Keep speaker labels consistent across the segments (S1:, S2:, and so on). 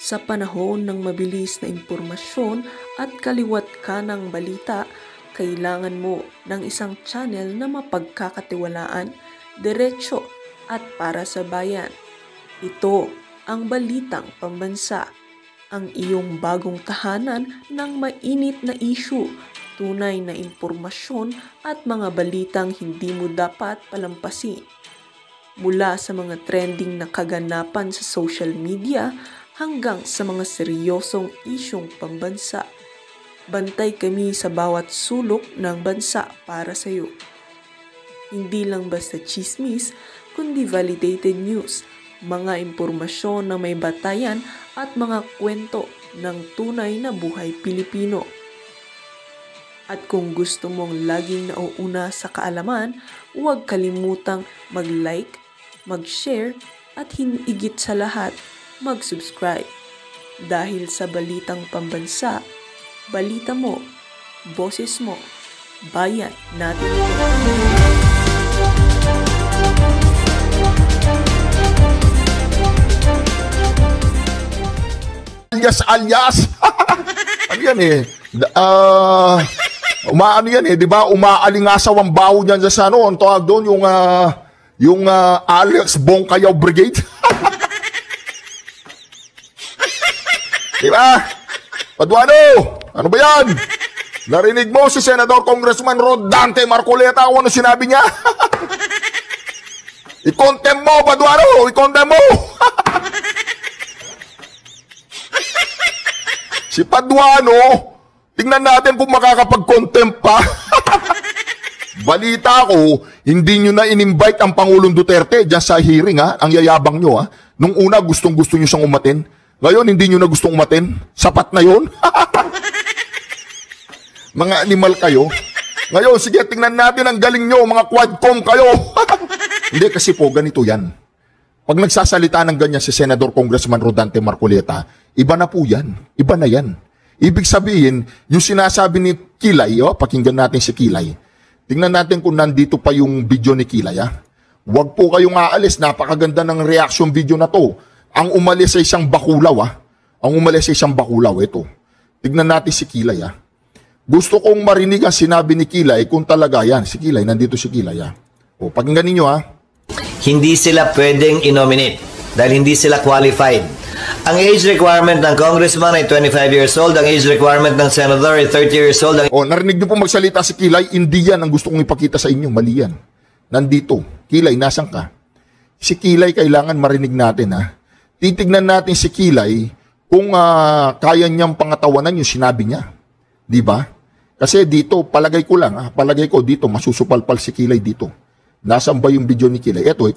S1: Sa panahon ng mabilis na impormasyon at kaliwat ka ng balita, kailangan mo ng isang channel na mapagkakatiwalaan, diretso at para sa bayan. Ito ang Balitang Pambansa, ang iyong bagong tahanan ng mainit na issue, tunay na impormasyon at mga balitang hindi mo dapat palampasin. Mula sa mga trending na kaganapan sa social media hanggang sa mga seryosong isyong pambansa. Bantay kami sa bawat sulok ng bansa para sa iyo. Hindi lang basta chismis, kundi validated news, mga impormasyon na may batayan at mga kwento ng tunay na buhay Pilipino. At kung gusto mong laging nauuna sa kaalaman, huwag kalimutang mag-like, mag-share at higit sa lahat, mag-subscribe. Dahil sa Balitang Pambansa, balita mo, boses mo, bayan natin ito.
S2: Alias. Ano yan umaano yan di ba? Umaalingasaw ang baho niyan sa ano, ang tawag doon, yung Alex Bongkayaw Brigade. Di ba? Paduano, ano ba yan? Narinig mo si Senador Congressman Rodante Marcoleta, ano sinabi niya? I-contem mo, Paduano, i-contem mo. Si Paduano, tingnan natin kung makakapag-contempt pa. Balita ko, hindi nyo na in-invite ang Pangulong Duterte dyan sa hearing, ang yayabang nyo. Nung una, gustong-gusto nyo siyang umatin. Ngayon, hindi nyo na gustong umatin. Sapat na yon. Mga animal kayo. Ngayon, sige, tingnan natin ang galing nyo, mga quadcom kayo. Hindi, kasi po, ganito yan. Pag nagsasalita ng ganyan si Senador Congressman Rodante Marcoleta, iba na po yan. Iba na yan. Ibig sabihin, yung sinasabi ni Kilay, pakinggan natin si Kilay. Tingnan natin kung nandito pa yung video ni Kilay. Huwag po kayong aalis. Napakaganda ng reaction video na to. Ang umalis sa isang bakulaw. Ang umalis sa isang bakulaw. Ito. Tingnan natin si Kilay. Gusto kong marinig ang sinabi ni Kilay kung talaga yan. Si Kilay, nandito si Kilay. Pakinggan ninyo
S3: Hindi sila pwedeng i-nominate dahil hindi sila qualified. Ang age requirement ng congressman ay 25 years old. Ang age requirement ng senator ay 30 years old.
S2: Narinig niyo po magsalita si Kilay. Hindi yan ang gusto kong ipakita sa inyo. Mali yan. Nandito. Kilay, nasan ka? Si Kilay kailangan marinig natin. Titignan natin si Kilay kung kaya niyang pangatawanan yung sinabi niya. Di ba? Kasi dito, palagay ko lang. Palagay ko dito, masusupalpal si Kilay dito. Nasaan ba yung video ni Kilay? Ito.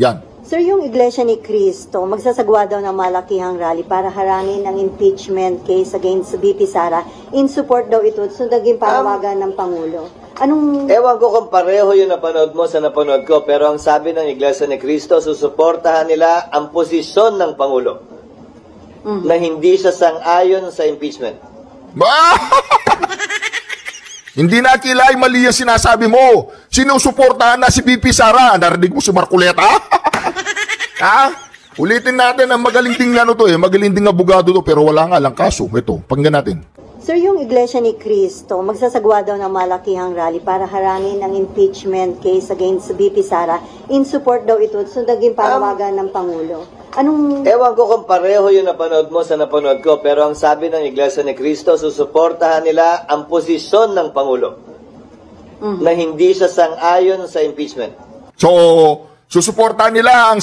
S2: Yan.
S4: Sir, yung Iglesia ni Cristo, magsasagwa daw ng malakihang rally para harangin ang impeachment case against BP Sara. In support daw ito, sundagin panawagan ng Pangulo.
S3: Ewan ko kung pareho yung napanood mo sa napanood ko, pero ang sabi ng Iglesia ni Cristo, susuportahan nila ang posisyon ng Pangulo na hindi siya sang-ayon sa impeachment.
S2: Hindi na Kilay, mali yung sinasabi mo. Sinusuportahan na si BP Sara. Narinig mo si Marcoleta? Ulitin natin ang magaling ding magaling ding abogado to, pero wala nga lang kaso. Ito, pakinggan natin.
S4: Sir, yung Iglesia ni Cristo, magsasagwa daw ng malakihang rally para harangin ang impeachment case against BP Sara. In support daw ito, sundagin panawagan ng Pangulo.
S3: Ewan ko kung pareho yung napanood mo sa napanood ko, pero ang sabi ng Iglesia ni Cristo, susuportahan nila ang posisyon ng Pangulo na hindi siya sang-ayon sa impeachment.
S2: So, susuportahan nila ang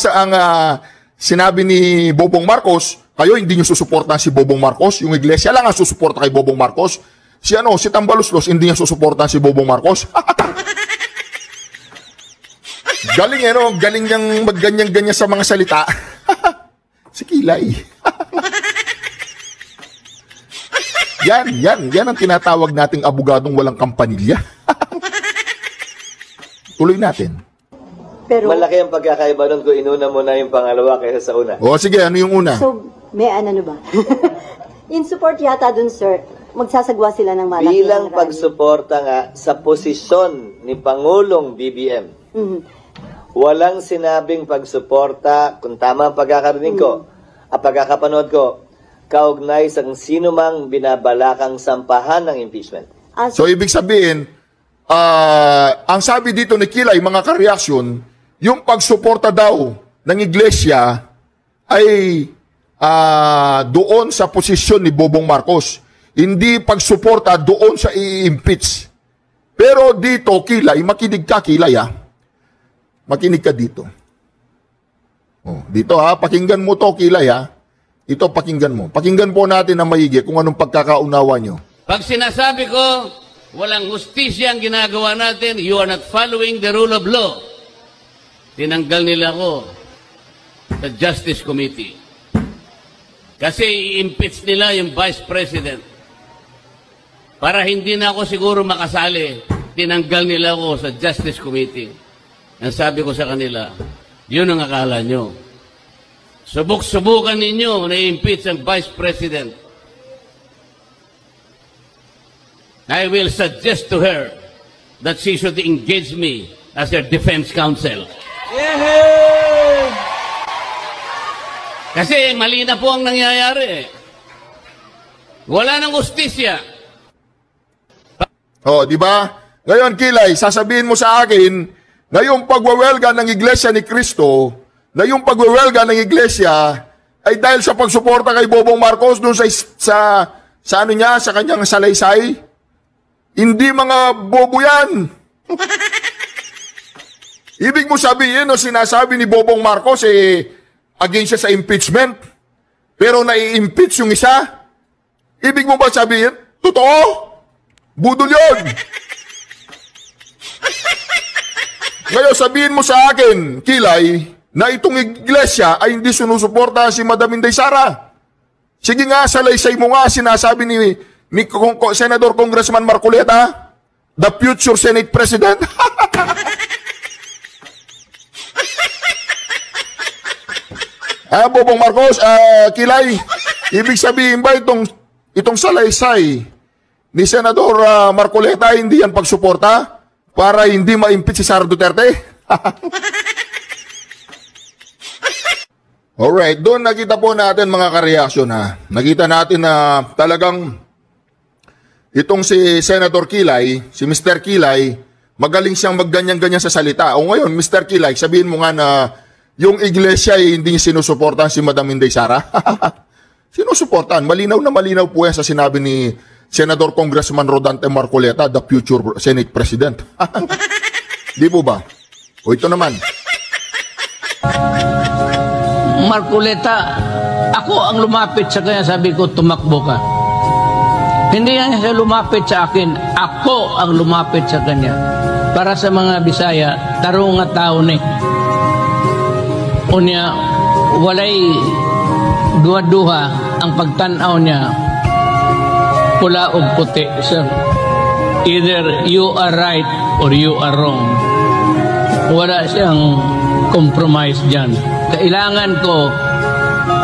S2: sinabi ni Bobong Marcos. Kayo hindi nyo susuportahan si Bobong Marcos. Yung Iglesia lang ang susuporta kay Bobong Marcos. Si Tambaluslos, hindi niya susuportahan si Bobong Marcos. Galing galing niyang magganyan-ganyan sa mga salita. Si Kilay. Yan ang tinatawag nating abogadong walang kampanilya. Tuloy natin.
S4: Pero,
S3: malaki ang pagkakaiba nun kung inuna mo na yung pangalawa kaysa sa una.
S2: Sige, ano yung una?
S4: So, may ba? In support yata dun, sir, magsasagwa sila ng malakihang rally.
S3: Bilang pagsuporta nga sa posisyon ni Pangulong BBM. Walang sinabing pagsuporta, kung tama ang pagkakarinig ko, pagkakapanood ko, kaugnay sa sino mang binabalakang sampahan ng impeachment.
S2: So, ibig sabihin, ang sabi dito ni Kilay, mga kareaksyon, yung pagsuporta daw ng iglesia ay doon sa posisyon ni Bobong Marcos. Hindi pagsuporta doon sa i-impeach. Pero dito, Kilay, makinig ka, Kilay, ha? Makinig ka dito. Dito, ha? Pakinggan mo to, Kilay, ha? Ito, pakinggan mo. Pakinggan po natin na maigi kung anong pagkakaunawa nyo.
S5: Pag sinasabi ko, walang hustisya ang ginagawa natin, you are not following the rule of law. Tinanggal nila ko sa Justice Committee. Kasi i-impeach nila yung Vice President. Para hindi na ako siguro makasali, tinanggal nila ako sa Justice Committee. Ang sabi ko sa kanila, yun ang akala nyo. Subok-subukan ninyo na i-impeach ang Vice President. I will suggest to her that she should engage me as her defense counsel. Yeah! Kasi mali na po ang nangyayari. Wala nang hustisya.
S2: Di ba? Ngayon, Kilay, sasabihin mo sa akin, na yung pagwawelga ng Iglesia ni Cristo, na yung pagwawelga ng Iglesia, ay dahil sa pagsuporta kay Bobong Marcos doon sa ano niya, sa kanyang salaysay. Hindi mga bobo yan. Ibig mo sabihin, no, sinasabi ni Bobong Marcos, against siya sa impeachment, pero nai-impeach yung isa. Ibig mo ba sabihin, totoo? Budol yun. Ngayon, sabihin mo sa akin, Kilay, na itong iglesia ay hindi sinusuporta si Madam Inday Sara. Sige nga, salaysay mo nga, sinasabi ni Senador Congressman Marcoleta, the future Senate President. Bobong Marcos, Kilay, ibig sabihin ba itong salaysay ni Senador Marcoleta, hindi yan pagsuporta para hindi ma-impeach si Sara Duterte? Alright, doon nakita po natin mga kareaksyon, ha. Nakita natin na talagang itong si Senator Kilay, si Mr. Kilay, magaling siyang magganyan-ganyan sa salita. O ngayon, Mr. Kilay, sabihin mo nga na yung iglesia ay hindi sinusuportahan si Madam Inday Sara. Sinusuportahan. Malinaw na malinaw po yan sa sinabi ni Senador Congressman Rodante Marcoleta, the future Senate President. Di po ba? O ito naman.
S6: Marcoleta, ako ang lumapit sa kanya, sabi ko, tumakbo ka. Hindi yan siya lumapit sa akin, ako ang lumapit sa kanya. Para sa mga Bisaya, taro nga tao ni. Unya, walay duha-duha ang pagtanaw niya, pula o puti, sir. Either you are right or you are wrong. Wala siyang compromise dyan. Kailangan ko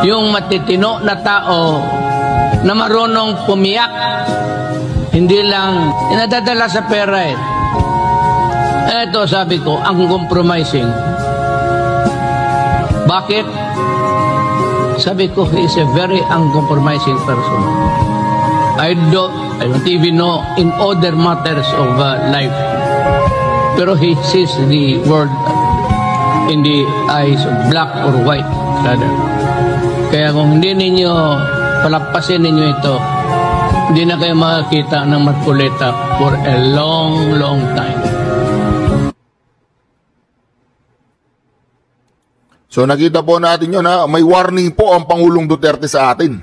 S6: yung matitino na tao na marunong pumiyak, hindi lang inadadala sa pera. Eto, sabi ko, ang compromising. Bakit? Sabi ko, he is a very uncompromising person. I don't even know in other matters of life. Pero he sees the world in the eyes of black or white, rather. Kaya kung hindi ninyo palampasin ninyo ito, hindi na kayo makakita ng Marcoleta for a long, long time.
S2: So nakita po natin yun, ha? May warning po ang Pangulong Duterte sa atin.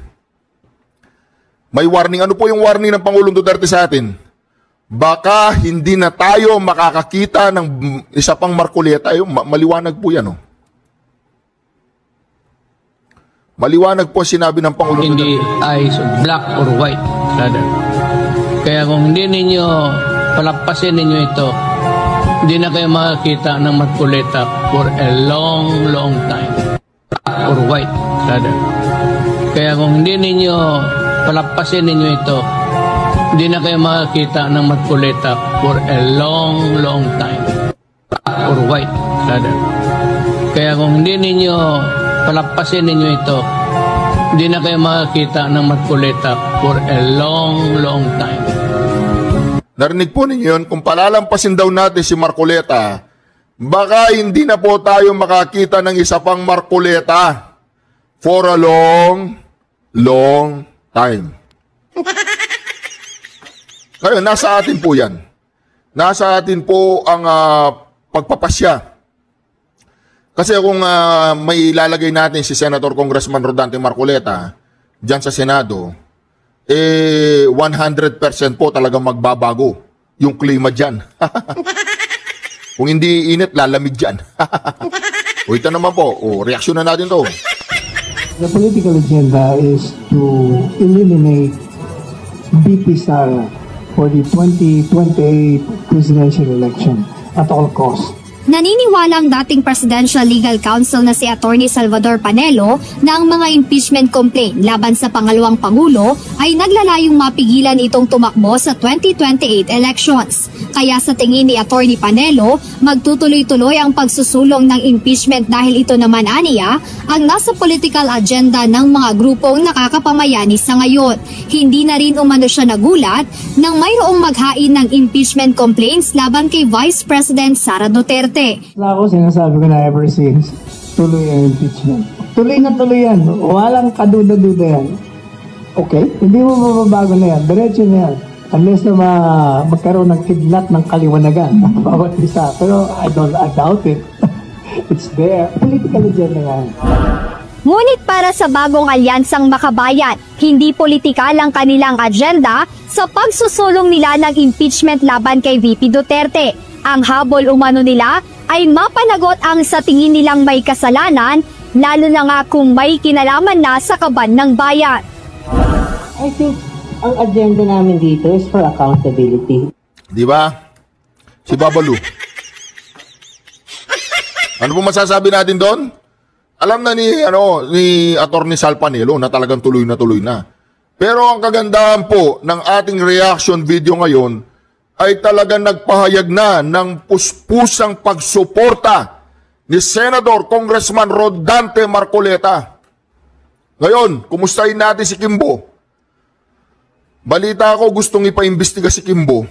S2: May warning. Ano po yung warning ng Pangulong Duterte sa atin? Baka hindi na tayo makakakita ng isa pang Marcoleta. Maliwanag po yan. Maliwanag po sinabi ng Pangulong Duterte.
S6: In the eyes of black or white, rather. Kaya kung hindi ninyo palampasin ninyo ito, hindi na kayo makakita ng Marcoleta for a long, long time. Black or white, rather. Kaya kung hindi ninyo palampasin ninyo ito, hindi na kayo makakita ng Marcoleta for a long, long time. Black or white, rather. Kaya kung hindi ninyo palampasin ninyo ito, Hindi na kayo makakita ng Marcoleta for a long, long time.
S2: Narinig po ninyo yun, kung palalampasin daw natin si Marcoleta, baka hindi na po tayo makakita ng isa pang Marcoleta for a long, long time. Ngayon, nasa atin po yan. Nasa atin po ang pagpapasya. Kasi kung may ilalagay natin si Senator Congressman Rodante Marcoleta dyan sa Senado, 100% po talagang magbabago yung klima dyan. Kung hindi init, lalamig dyan. O ito naman po, reaksyon na natin to.
S7: The political agenda is to eliminate BP Sara for the 2028 presidential election at all costs.
S8: Naniniwala ang dating Presidential Legal Counsel na si Attorney Salvador Panelo na ang mga impeachment complaint laban sa pangalawang Pangulo ay naglalayong mapigilan itong tumakbo sa 2028 elections. Kaya sa tingin ni Attorney Panelo, magtutuloy-tuloy ang pagsusulong ng impeachment dahil ito naman aniya ang nasa political agenda ng mga grupong nakakapamayani sa ngayon. Hindi na rin umano siya nagulat nang mayroong maghain ng impeachment complaints laban kay Vice President Sara Duterte.
S7: Ako, sinasabi ko na ever since, tuloy ang impeachment. Tuloy na tuloy yan. Walang kaduda-duda yan. Okay? Hindi mo mababago na yan. Diretso na yan. Unless na magkaroon ng kidlat ng kaliwanagan. Bawat isa. Pero I doubt it. It's there. Political agenda yan.
S8: Ngunit para sa bagong alyansang makabayan, hindi politikal ang kanilang agenda sa pagsusulong nila ng impeachment laban kay VP Duterte. Ang habol umano nila ay mapanagot ang sa tingin nilang may kasalanan, lalo na nga kung may kinalaman na sa kaban ng bayan.
S9: I think ang agenda namin dito is for accountability.
S2: Di ba? Si Babalu. Ano po masasabi natin doon? Alam na ni Attorney Sal Panelo na talagang tuloy na. Pero ang kagandahan po ng ating reaction video ngayon ay talagang nagpahayag na ng puspusang pagsuporta ni Senator Congressman Rodante Marcoleta. Ngayon, kumustahin natin si Kimbo. Balita ko gustong ipaimbestiga si Kimbo.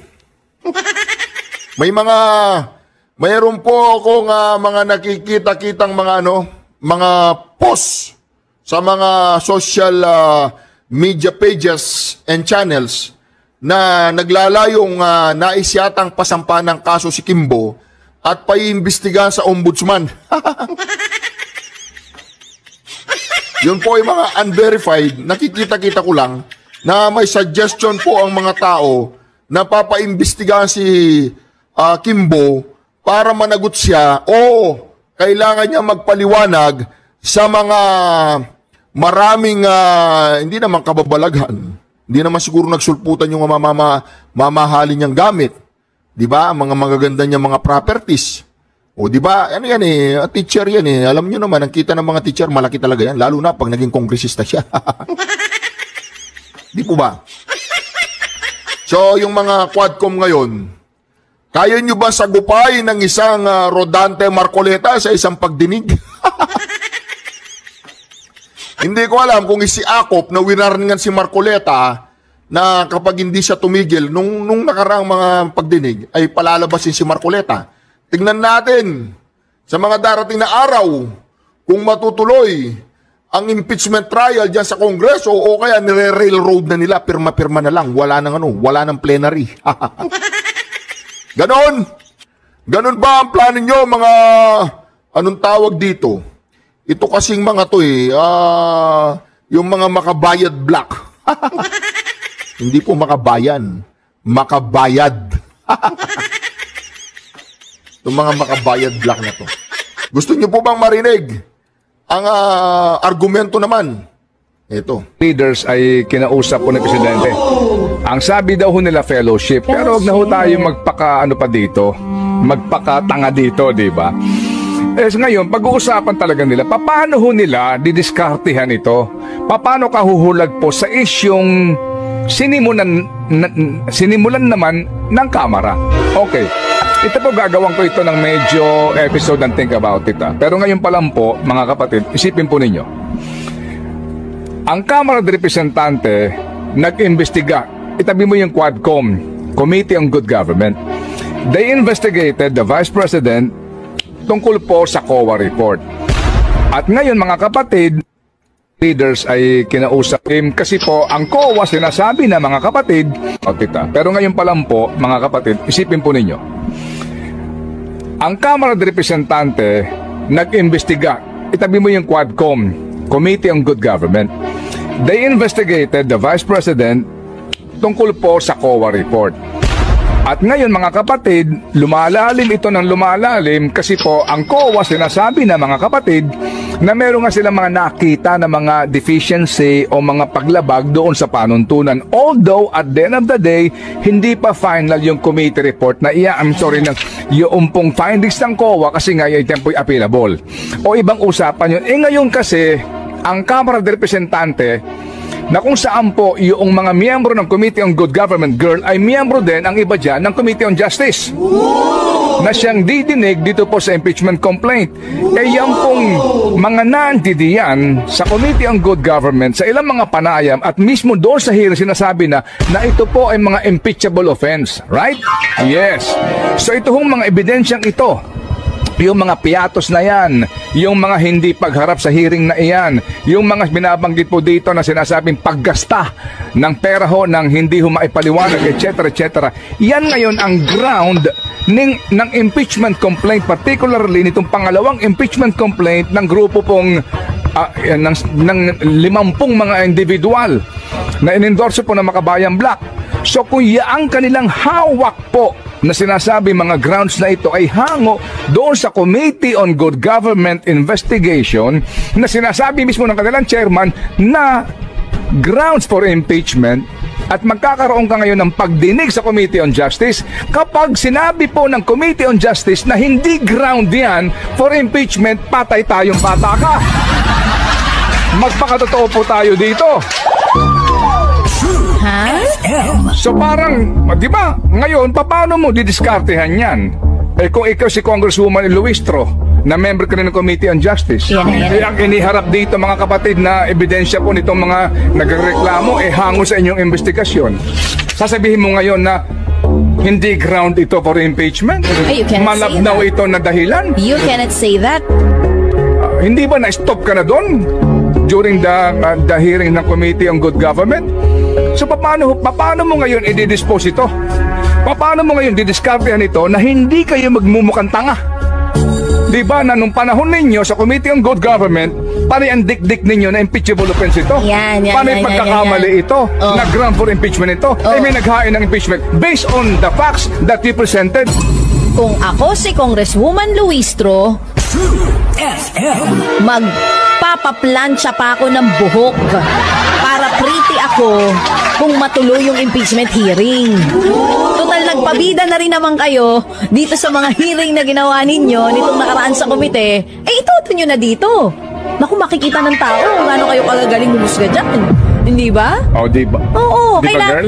S2: Mayroon po akong mga nakikita-kitang mga posts sa mga social media pages and channels na naglalayong nais yatang pasampa ng kaso si Kimbo at paiimbestigahan sa ombudsman. Yun po ay mga unverified, nakikita-kita ko lang na may suggestion po ang mga tao na papaimbestigahan si Kimbo para managot siya o kailangan niya magpaliwanag sa mga maraming hindi naman kababalaghan. Hindi naman siguro nagsulputan yung mamahalin niyang gamit. Di ba? Mga magaganda niyang mga properties. O di ba? Ano yan teacher yan Alam niyo naman, ang kita ng mga teacher, malaki talaga yan. Lalo na pag naging kongresista siya. Di po ba? So, yung mga Quadcom ngayon, kaya niyo ba sagupay ng isang Rodante Marcoleta sa isang pagdinig? Hindi ko alam kung isiakop na winarningan si Marcoleta na kapag hindi siya tumigil nung nakaraang mga pagdinig ay palalabasin si Marcoleta. Tingnan natin sa mga darating na araw kung matutuloy ang impeachment trial dyan sa Kongreso o kaya nire-railroad na nila, pirma-pirma na lang, wala nang plenary. Ganon ba ang plano nyo mga anong tawag dito? Ito kasing mga to yung mga makabayad black. Hindi po makabayan, makabayad. Itong mga makabayad black na to. Gusto niyo po bang marinig ang argumento naman? Ito.
S10: Leaders ay kinausap ko ng Presidente. Ang sabi daw ho nila fellowship, pero huwag na ho tayo magpakatanga dito, di ba? Ngayon, pag-uusapan talaga nila, paano ho nila didiskartehan ito? Paano kahuhulag po sa isyong sinimulan naman ng Kamara? Okay. Ito po gagawin ko ito ng medyo episode and think about it. Pero ngayon pa lang po, mga kapatid, isipin po ninyo. Ang Kamara de Representante nag-imbestiga. Itabi mo yung Quadcom, Committee on Good Government. They investigated the Vice President tungkol po sa COA report. At ngayon mga kapatid, leaders ay kinausap kasi po ang COA sinasabi na mga kapatid, pero ngayon pa lang po mga kapatid, isipin po ninyo. Ang Kamara de Representante nag-imbestiga. Itabi mo yung Quadcom, Committee on Good Government. They investigated the Vice President tungkol po sa COA report. At ngayon mga kapatid, lumalalim ito ng lumalalim kasi po ang COA sinasabi na mga kapatid na meron nga silang mga nakita na mga deficiency o mga paglabag doon sa panuntunan. Although at the end of the day, hindi pa final yung committee report na yung pong findings ng COA kasi nga yung tempo'y appealable. O ibang usapan yun. Ngayon kasi, ang Kamara de Representante na kung saan po yung mga miyembro ng Committee on Good Government, girl, ay miyembro din ang iba dyan ng Committee on Justice. Na siyang didinig dito po sa impeachment complaint. Yan pong mga nandidiyan sa Committee on Good Government, sa ilang mga panayam at mismo doon sa hearing sinasabi na ito po ay mga impeachable offense. Right? Yes. So ito hong mga ebidensyang ito, yung mga piatos na yan, yung mga hindi pagharap sa hearing na iyan, yung mga binabanggit po dito na sinasabing paggasta ng pera ho ng hindi ho maipaliwanag, etc. etc. Yan ngayon ang ground ng impeachment complaint, particularly nitong pangalawang impeachment complaint ng grupo pong ng 50 mga individual na inendorso po ng Makabayan Black. So kung yaang kanilang hawak po na sinasabi mga grounds na ito ay hango doon sa Committee on Good Government Investigation na sinasabi mismo ng kanilang chairman na grounds for impeachment at magkakaroon ka ngayon ng pagdinig sa Committee on Justice kapag sinabi po ng Committee on Justice na hindi ground yan for impeachment, patay tayong pataka. Magpakatotoo po tayo dito. So parang, di ba, ngayon, paano mo didiskartehan yan? Kung ikaw si Congresswoman Luistro, na member ka rin ng Committee on Justice, ang iniharap dito mga kapatid na ebidensya po nitong mga nagreklamo, hango sa inyong investigasyon. Sasabihin mo ngayon na hindi ground ito for impeachment? Malabnaw ito na dahilan?
S11: You cannot say that.
S10: Hindi ba na-stop ka na doon during the hearing ng Committee on Good Government? So paano mo ngayon i-dispose ito? Paano mo ngayon didiskartehan ito na hindi kayo magmumukhang tanga? Diba na nung panahon ninyo sa Committee on Good Government, pari ang dik-dik ninyo na impeachable offense ito? Paano yung pagkakamali ito? Na ground for impeachment ito? May naghain ng impeachment based on the facts that you presented?
S11: Kung ako si Congresswoman Luistro, magpapaplansya pa ako ng buhok para pretty ako kung matuloy yung impeachment hearing. Total, nagpabida na rin naman kayo dito sa mga hearing na ginawa ninyo nitong nakaraan sa komite. Ituto nyo na dito. Naku, makikita ng tao kung ano kayo kagagaling humusga dyan. Hindi ba?
S10: Di ba?
S11: Oo,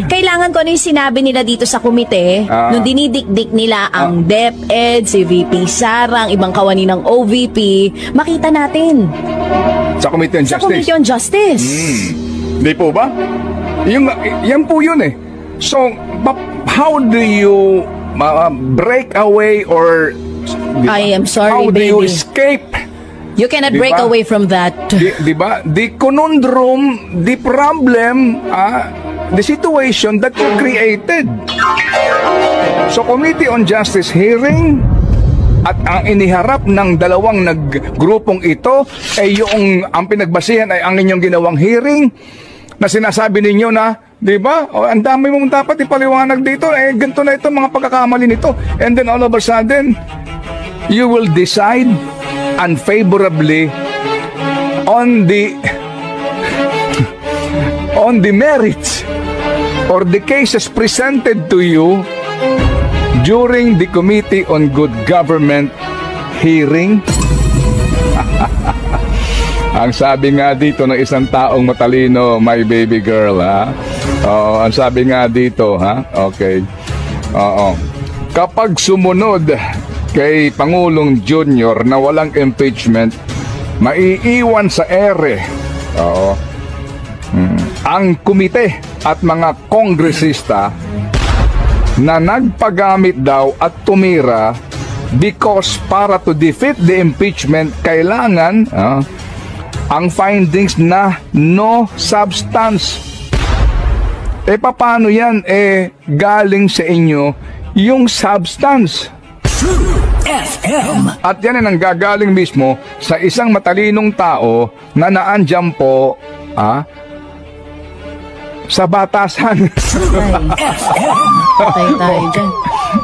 S11: kailangan ko ano yung sinabi nila dito sa komite nung dinidikdik nila ang DepEd, si VP Sara, ang ibang kawani ng OVP. Makita natin.
S10: Sa Committee on Justice?
S11: Sa Committee on Justice.
S10: Di po ba? Yan po yun eh. So, how do you break away or
S11: I am sorry,
S10: how
S11: baby.
S10: do you escape?
S11: You cannot break away from that.
S10: Di ba? The conundrum, the problem, the situation that you created. So, Committee on Justice hearing at ang iniharap ng dalawang grupong ito ay yung ang pinagbasihan ay ang inyong ginawang hearing na sinasabi ninyo na, di ba? Ang dami mong dapat ipaliwanag dito. Ganito na ito mga pagkakamali nito. And then all of a sudden, you will decide unfavorably on the merits or the cases presented to you during the Committee on Good Government hearing. Ang sabi nga dito ng isang taong matalino, my baby girl, ha? Oo, ang sabi nga dito, ha? Okay. Oo. Kapag sumunod kay Pangulong Junior na walang impeachment, maiiwan sa ere. Oo. ang komite at mga kongresista na nagpagamit daw at tumira because para to defeat the impeachment, kailangan ang findings na no substance. Paano yan? Galing sa inyo yung substance. At yan ay nanggagaling mismo sa isang matalinong tao na naandyan po sa batasan.
S11: Patay tayo dyan.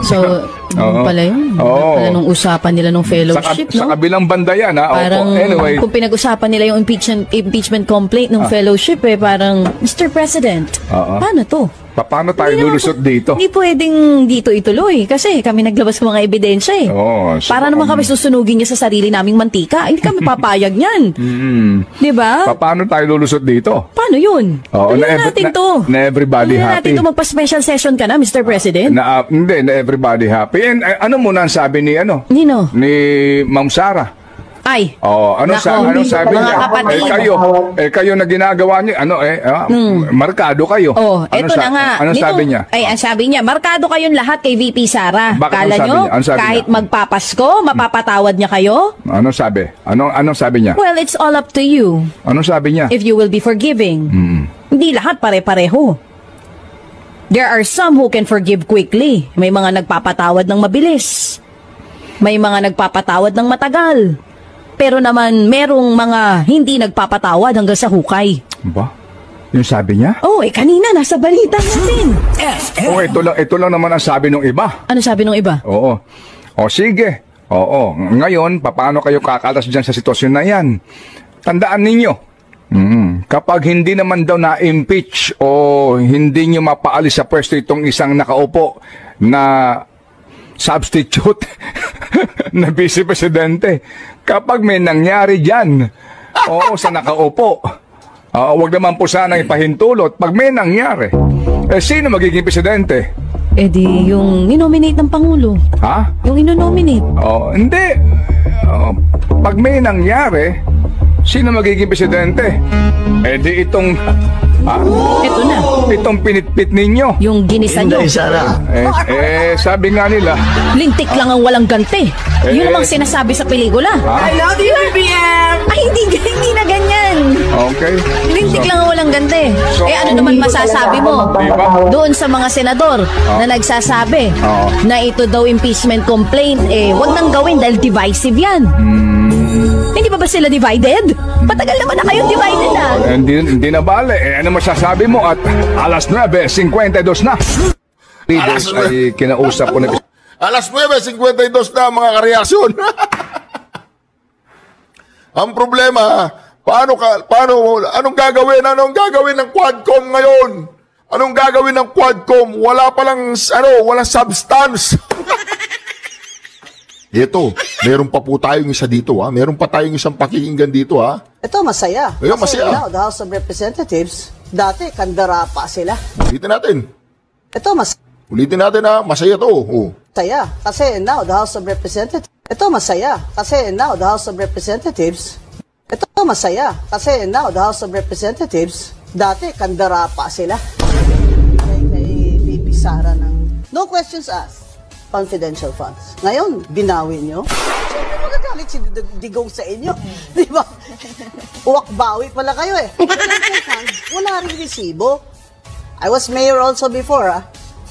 S11: So, pala yun. Pala nung usapan nila nung fellowship, no?
S10: Sa kabilang banda yan,
S11: Parang,
S10: anyway.
S11: Kung pinag-usapan nila yung impeachment complaint ng fellowship, parang, Mr. President, paano to?
S10: Paano tayo lulusot dito?
S11: Hindi pwedeng dito ituloy kasi kami naglabas ng mga ebidensya para naman kami susunugin niya sa sarili naming mantika. Hindi kami papayag niyan. Di ba?
S10: Paano tayo lulusot dito?
S11: Paano yun? Natin to.
S10: Na everybody happy.
S11: Natin to magpa-special session ka na, Mr. President?
S10: Hindi, na everybody happy. And ano muna ang sabi ni
S11: Nino?
S10: Ni Ma'am Sara?
S11: Ay.
S10: Anong sabi niya? Kayo na ginagawa niyo, markado kayo.
S11: Eto na nga.
S10: Anong sabi niya?
S11: Ang sabi niya, markado kayong lahat kay VP Sara. Kala nyo, kahit magpapasko, mapapatawad niya kayo?
S10: Anong sabi? Anong sabi niya?
S11: Well, it's all up to you.
S10: Anong sabi niya?
S11: If you will be forgiving. Hindi lahat pare-pareho. There are some who can forgive quickly. May mga nagpapatawad ng mabilis. May mga nagpapatawad ng matagal. Pero naman, merong mga hindi nagpapatawad hanggang sa hukay.
S10: Ba? Yung sabi niya?
S11: Kanina, nasa balita natin.
S10: Ito lang naman ang sabi ng iba.
S11: Ano sabi ng iba?
S10: Sige. Ngayon, paano kayo kakalas dyan sa sitwasyon na yan? Tandaan ninyo, kapag hindi naman daw na-impeach o hindi nyo mapaalis sa pwesto itong isang nakaupo na substitute na Vice Presidente, kapag may nangyari dyan, sa nakaupo, wag naman po sana ipahintulot. Pag may nangyari, sino magiging presidente?
S11: Di yung ninominate ng Pangulo. Yung inonominate.
S10: Hindi. Pag may nangyari, sino magiging presidente? Di itong
S11: Ito na.
S10: Itong pinitpit ninyo.
S11: Yung ginisa nyo.
S10: Sabi nga nila,
S11: lintik lang ang walang ganti. Yun namang sinasabi sa pelikula.
S12: I love you, BBM!
S11: Ay, hindi na ganyan.
S10: Okay.
S11: Lintik lang ang walang ganti. Ano naman masasabi mo doon sa mga senador na nagsasabi na ito daw impeachment complaint, wag nang gawin dahil divisive yan. Hindi ba sila divided? Patagal naman na kayong divided na.
S10: Hindi na bale. Ano masasabi mo at alas 9:52 na. Leaders ay kinausap ko na.
S2: Alas 9:52 na mga kareaksyon. Ang problema, anong gagawin ng Quadcom ngayon? Anong gagawin ng Quadcom? Wala palang, walang substance. Ito, meron pa po tayong isa dito, meron pa tayong isang pakikinggan dito,
S13: Ito, masaya.
S2: Masaya.
S13: Now, the House of Representatives, dati, kandara pa sila.
S2: Ulitin natin.
S13: Ito,
S2: Ulitin natin, masaya to.
S13: Masaya. Kasi now, the House of Representatives. Ito, masaya. Kasi now, the House of Representatives. Ito, masaya. Kasi now, the House of Representatives, dati, kandara pa sila. Kay VP Sara ng no questions asked. Confidential funds. Ngayon, binawi nyo. Siyempre magagalit si Digong sa inyo. Di ba? Uwak-bawi pala kayo wala rin resibo. I was mayor also before,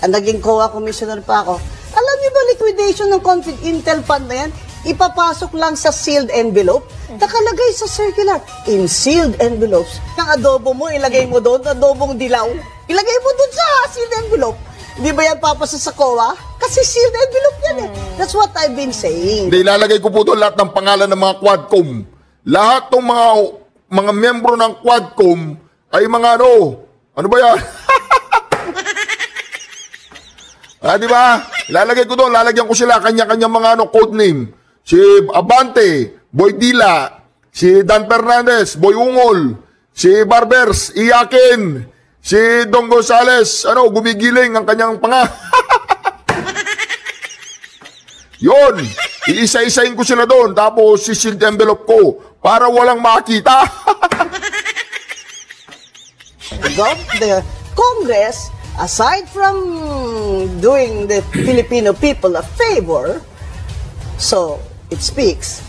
S13: and naging COA commissioner pa ako. Alam niyo ba, liquidation ng Intel fund na yan, ipapasok lang sa sealed envelope, nakalagay sa circular, in sealed envelopes. Ang adobo mo, ilagay mo doon, adobong dilaw, ilagay mo doon sa sealed envelope. Di ba yan papasa sa COA? Kasi sealed envelope yan That's what I've been saying.
S2: Hindi, ilalagay ko po doon lahat ng pangalan ng mga Quadcom. Lahat ng mga membro ng Quadcom ay mga ano ba yan? Di ba? Ilalagay ko doon, lalagyan ko sila kanya-kanya mga code name. Si Abante, Boy Dila, si Dan Fernandez, Boy Ungol, si Barbers, Iyakin, si Dong Gonzales, gumigiling ang kanyang panga. Yun, iisa-isain ko sila doon, tapos si sealed envelope ko, para walang makita.
S13: the Congress, aside from doing the Filipino people a favor, so it speaks,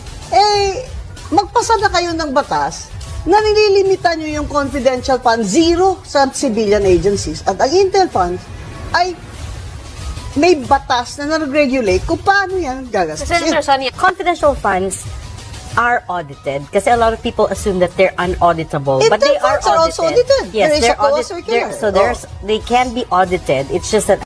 S13: magpasa na kayo ng batas na nililimitan nyo yung confidential fund, zero sa civilian agencies. At ang Intel Fund ay may batas na nag-regulate kung paano yan gagastusin.
S14: Senator Sonia, confidential funds are audited kasi a lot of people assume that they're unauditable, but they are audited.
S13: Also audited.
S14: Yes,
S13: there is
S14: they're
S13: a COA
S14: audited.
S13: circular.
S14: They can be audited. It's just that